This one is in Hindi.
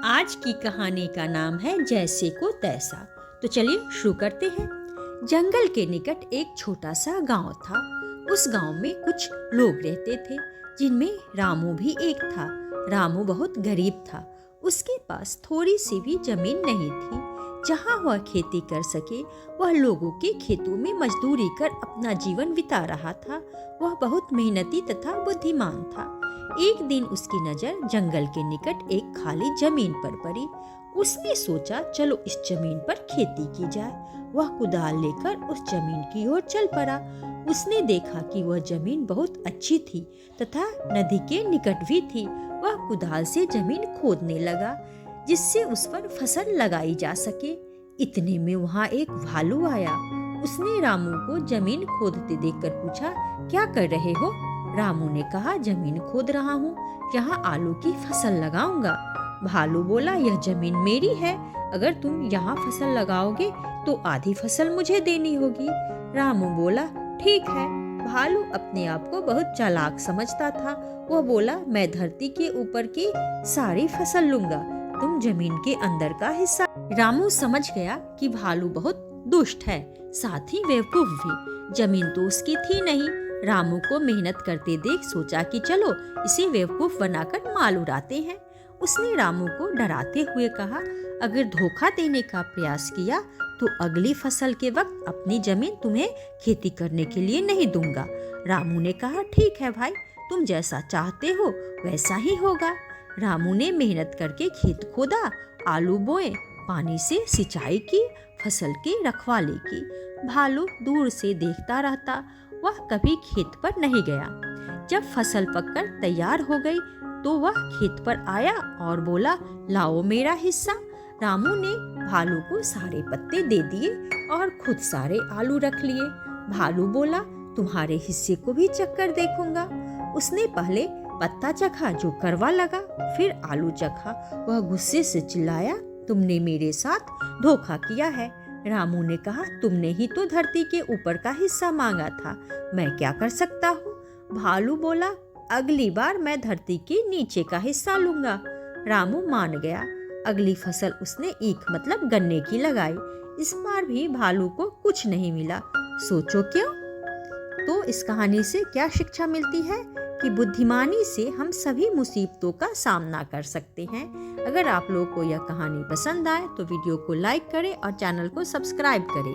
आज की कहानी का नाम है जैसे को तैसा। तो चलिए शुरू करते हैं। जंगल के निकट एक छोटा सा गांव था। उस गांव में कुछ लोग रहते थे, जिनमें रामू भी एक था। रामू बहुत गरीब था। उसके पास थोड़ी सी भी जमीन नहीं थी जहां वह खेती कर सके। वह लोगों के खेतों में मजदूरी कर अपना जीवन बिता रहा था। वह बहुत मेहनती तथा बुद्धिमान था। एक दिन उसकी नजर जंगल के निकट एक खाली जमीन पर पड़ी। उसने सोचा चलो इस जमीन पर खेती की जाए। वह कुदाल लेकर उस जमीन की ओर चल पड़ा। उसने देखा कि वह जमीन बहुत अच्छी थी तथा नदी के निकट भी थी। वह कुदाल से जमीन खोदने लगा जिससे उस पर फसल लगाई जा सके। इतने में वहाँ एक भालू आया। उसने रामू को जमीन खोदते देखकर पूछा, क्या कर रहे हो? रामू ने कहा, जमीन खोद रहा हूँ, यहाँ आलू की फसल लगाऊंगा। भालू बोला, यह जमीन मेरी है, अगर तुम यहाँ फसल लगाओगे तो आधी फसल मुझे देनी होगी। रामू बोला, ठीक है। भालू अपने आप को बहुत चालाक समझता था। वह बोला, मैं धरती के ऊपर की सारी फसल लूंगा, तुम जमीन के अंदर का हिस्सा। रामू समझ गया कि भालू बहुत दुष्ट है, साथ ही बेवकूफ भी। जमीन तो उसकी थी नहीं। रामू को मेहनत करते देख सोचा कि चलो इसे बेवकूफ बनाकर माल उड़ाते हैं। उसने रामू को डराते हुए कहा, अगर धोखा देने का प्रयास किया तो अगली फसल के वक्त अपनी जमीन तुम्हें खेती करने के लिए नहीं दूंगा। रामू ने कहा, ठीक है भाई, तुम जैसा चाहते हो वैसा ही होगा। रामू ने मेहनत करके खेत खोदा, आलू बोए, पानी से सिंचाई की, फसल की रखवाली की। भालू दूर से देखता रहता, वह कभी खेत पर नहीं गया। जब फसल पककर तैयार हो गई तो वह खेत पर आया और बोला, लाओ मेरा हिस्सा। रामू ने भालू को सारे पत्ते दे दिए और खुद सारे आलू रख लिए। भालू बोला, तुम्हारे हिस्से को भी चखकर देखूंगा। उसने पहले पत्ता चखा जो कड़वा लगा, फिर आलू चखा। वह गुस्से से चिल्लाया, तुमने मेरे साथ धोखा किया है। रामू ने कहा, तुमने ही तो धरती के ऊपर का हिस्सा मांगा था, मैं क्या कर सकता हूँ? भालू बोला, अगली बार मैं धरती के नीचे का हिस्सा लूंगा। रामू मान गया। अगली फसल उसने ईख मतलब गन्ने की लगाई। इस बार भी भालू को कुछ नहीं मिला। सोचो क्यों? तो इस कहानी से क्या शिक्षा मिलती है कि बुद्धिमानी से हम सभी मुसीबतों का सामना कर सकते हैं। अगर आप लोगों को यह कहानी पसंद आए तो वीडियो को लाइक करें और चैनल को सब्सक्राइब करें।